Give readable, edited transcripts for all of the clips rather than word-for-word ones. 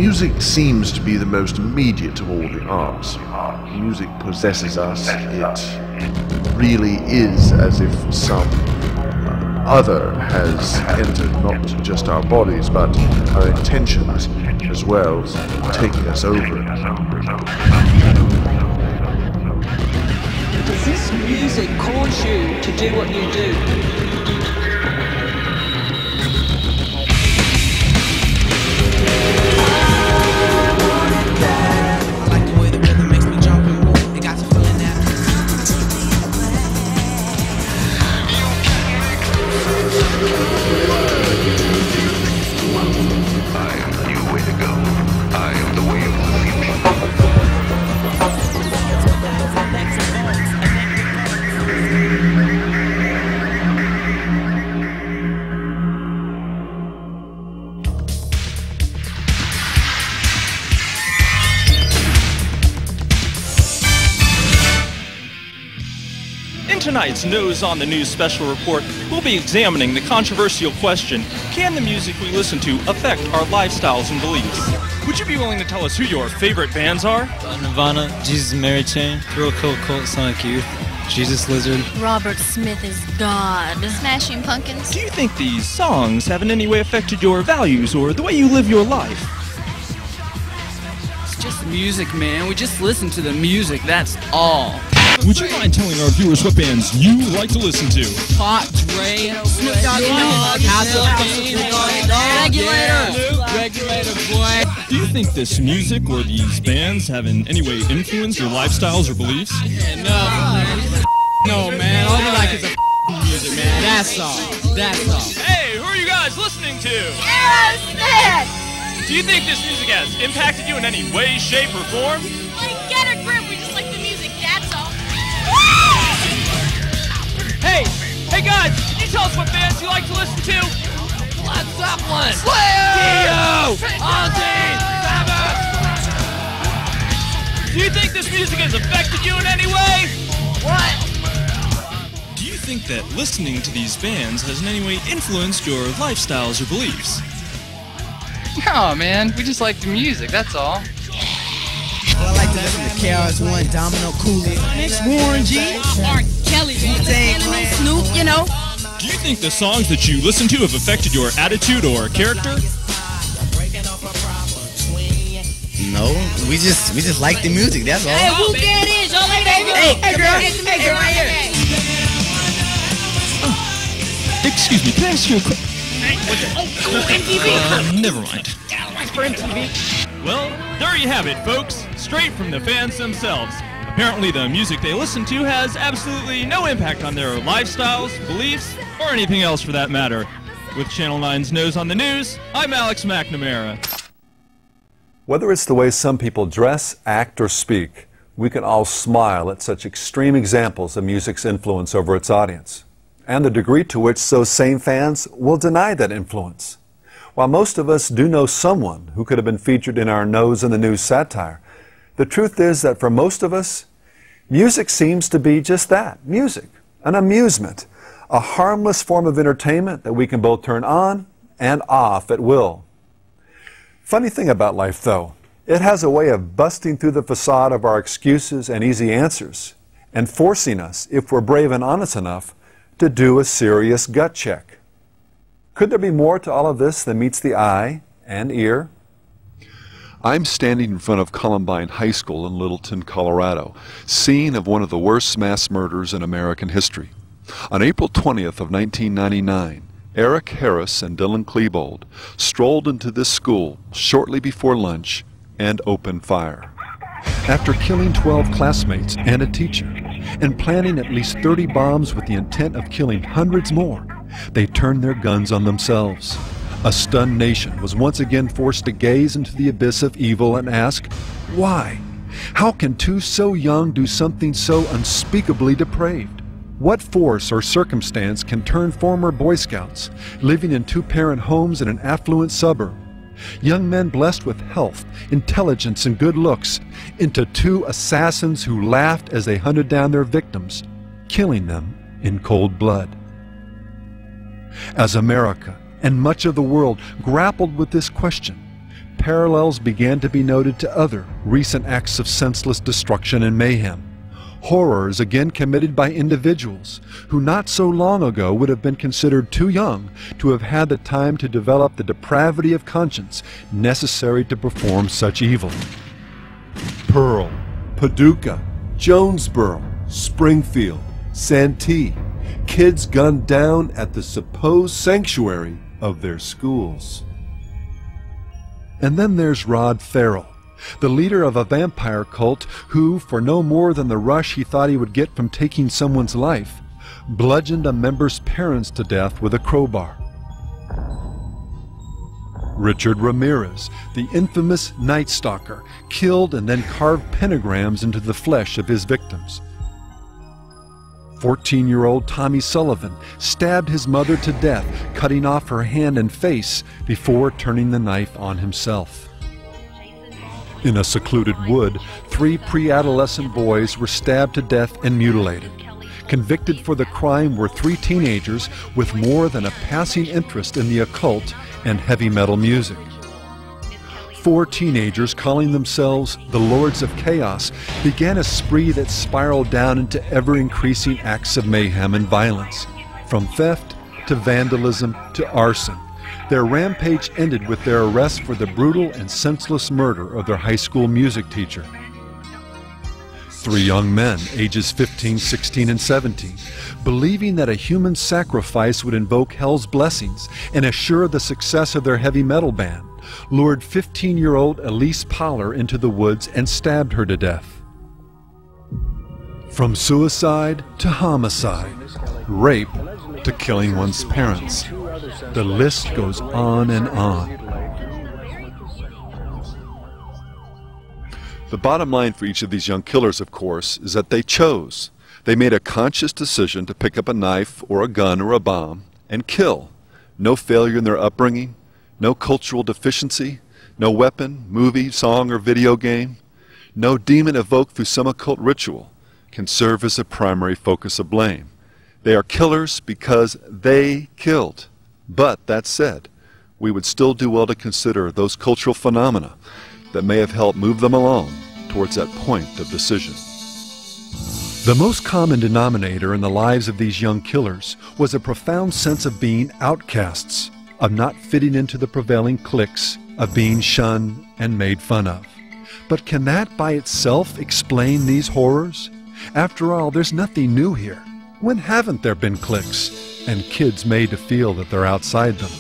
Music seems to be the most immediate of all the arts. Music possesses us. It really is as if some other has entered not just our bodies, but our intentions as well, taking us over. Does this music cause you to do what you do? In tonight's Nose on the News special report, we'll be examining the controversial question, can the music we listen to affect our lifestyles and beliefs? Would you be willing to tell us who your favorite bands are? Nirvana, Jesus and Mary Chain, Thrill Kill Cult, Sonic Youth, Jesus Lizard. Robert Smith is God. Smashing Pumpkins. Do you think these songs have in any way affected your values or the way you live your life? It's just music, man. We just listen to the music, that's all. Would you mind telling our viewers what bands you like to listen to? Hot Dre, Snoop Dogg, Regulator, boy. Do you think this music or these bands have in any way influenced your lifestyles or beliefs? Yeah, no, man. All we like is a music, man. That's all. That's all. Hey, who are you guys listening to? Aerosmith! Do you think this music has impacted you in any way, shape, or form? Like, get a grip, we just like the music, that's all. Hey guys, can you tell us what bands you like to listen to? Led Zeppelin, Dio! Ozzy, Do you think this music has affected you in any way? What? Do you think that listening to these bands has in any way influenced your lifestyles or beliefs? No, man. We just like the music, that's all. I like to listen to KRS-One, Domino, Cooley, Next Warren G, R. Kelly, Snoop, you know. Do you think the songs that you listen to have affected your attitude or character? No, we just like the music, that's all. Hey, who that is? Y'all like that? Hey, girl, right here. Excuse me, can I ask you a question? Cool MTV. Never mind. For MTV. Well, there you have it, folks. Straight from the fans themselves. Apparently the music they listen to has absolutely no impact on their lifestyles, beliefs, or anything else for that matter. With Channel 9's Nose on the News, I'm Alex McNamara. Whether it's the way some people dress, act, or speak, we can all smile at such extreme examples of music's influence over its audience, and the degree to which those same fans will deny that influence. While most of us do know someone who could have been featured in our Nose in the News satire, the truth is that for most of us, music seems to be just that, music, an amusement, a harmless form of entertainment that we can both turn on and off at will. Funny thing about life, though, it has a way of busting through the facade of our excuses and easy answers and forcing us, if we're brave and honest enough, to do a serious gut check. Could there be more to all of this than meets the eye and ear? I'm standing in front of Columbine High School in Littleton, Colorado, scene of one of the worst mass murders in American history. On April 20th of 1999, Eric Harris and Dylan Klebold strolled into this school shortly before lunch and opened fire. After killing 12 classmates and a teacher, and planning at least 30 bombs with the intent of killing hundreds more, they turned their guns on themselves. A stunned nation was once again forced to gaze into the abyss of evil and ask, why? How can two so young do something so unspeakably depraved? What force or circumstance can turn former Boy Scouts living in two-parent homes in an affluent suburb, young men blessed with health, intelligence, and good looks, into two assassins who laughed as they hunted down their victims, killing them in cold blood? As America and much of the world grappled with this question, parallels began to be noted to other recent acts of senseless destruction and mayhem. Horrors again committed by individuals who not so long ago would have been considered too young to have had the time to develop the depravity of conscience necessary to perform such evil. Pearl, Paducah, Jonesboro, Springfield, Santee, kids gunned down at the supposed sanctuary of their schools. And then there's Rod Farrell, the leader of a vampire cult who, for no more than the rush he thought he would get from taking someone's life, bludgeoned a member's parents to death with a crowbar. Richard Ramirez, the infamous Night Stalker, killed and then carved pentagrams into the flesh of his victims. 14-year-old Tommy Sullivan stabbed his mother to death, cutting off her hand and face before turning the knife on himself. In a secluded wood, 3 pre-adolescent boys were stabbed to death and mutilated. Convicted for the crime were 3 teenagers with more than a passing interest in the occult and heavy metal music. 4 teenagers calling themselves the Lords of Chaos began a spree that spiraled down into ever-increasing acts of mayhem and violence, from theft to vandalism to arson. Their rampage ended with their arrest for the brutal and senseless murder of their high school music teacher. 3 young men, ages 15, 16, and 17, believing that a human sacrifice would invoke hell's blessings and assure the success of their heavy metal band, lured 15-year-old Elise Powler into the woods and stabbed her to death. From suicide to homicide, rape to killing one's parents, the list goes on and on. The bottom line for each of these young killers, of course, is that they chose. They made a conscious decision to pick up a knife or a gun or a bomb and kill. No failure in their upbringing, no cultural deficiency, no weapon, movie, song, or video game, no demon evoked through some occult ritual can serve as a primary focus of blame. They are killers because they killed. But, that said, we would still do well to consider those cultural phenomena that may have helped move them along towards that point of decision. The most common denominator in the lives of these young killers was a profound sense of being outcasts, of not fitting into the prevailing cliques, of being shunned and made fun of. But can that by itself explain these horrors? After all, there's nothing new here. When haven't there been cliques and kids made to feel that they're outside them?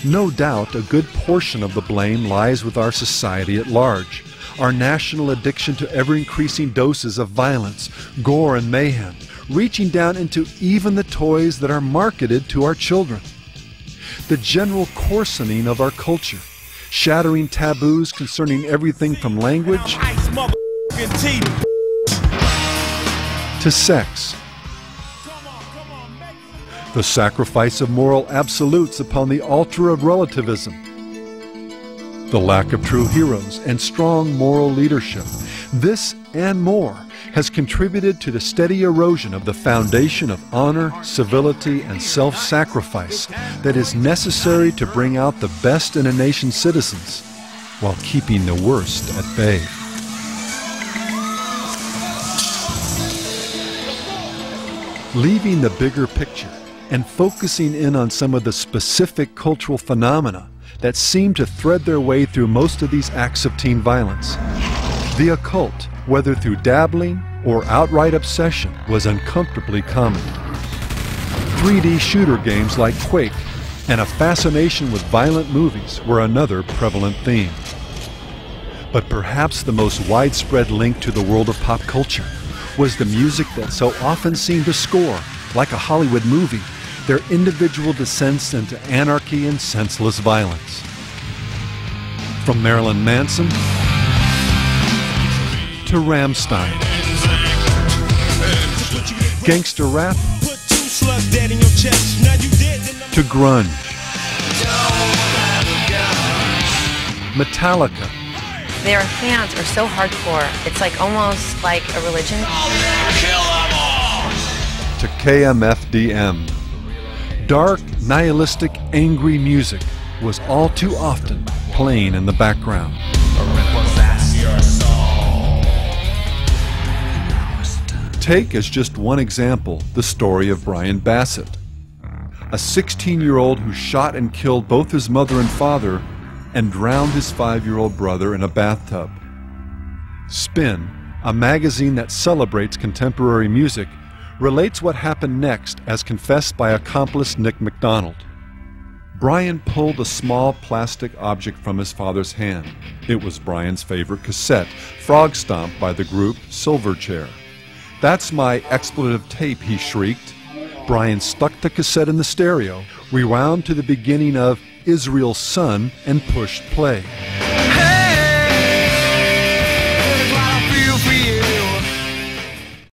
No doubt a good portion of the blame lies with our society at large, our national addiction to ever-increasing doses of violence, gore, and mayhem, reaching down into even the toys that are marketed to our children. The general coarsening of our culture, shattering taboos concerning everything from language to sex. The sacrifice of moral absolutes upon the altar of relativism. The lack of true heroes and strong moral leadership. This and more has contributed to the steady erosion of the foundation of honor, civility, and self-sacrifice that is necessary to bring out the best in a nation's citizens while keeping the worst at bay. Leaving the bigger picture and focusing in on some of the specific cultural phenomena that seem to thread their way through most of these acts of teen violence. The occult, whether through dabbling or outright obsession, was uncomfortably common. 3D shooter games like Quake and a fascination with violent movies were another prevalent theme. But perhaps the most widespread link to the world of pop culture was the music that so often seemed to score, like a Hollywood movie, their individual descents into anarchy and senseless violence. From Marilyn Manson to Rammstein, gangster rap to grunge, Metallica. Their fans are so hardcore, it's like almost like a religion. To KMFDM. Dark, nihilistic, angry music was all too often playing in the background. Take as just one example the story of Brian Bassett, a 16-year-old who shot and killed both his mother and father and drowned his 5-year-old brother in a bathtub. Spin, a magazine that celebrates contemporary music, relates what happened next as confessed by accomplice Nick McDonald. Brian pulled a small plastic object from his father's hand. It was Brian's favorite cassette, Frog Stomp by the group Silverchair. "That's my expletive tape," he shrieked. Brian stuck the cassette in the stereo, rewound to the beginning of Israel's Son, and pushed play.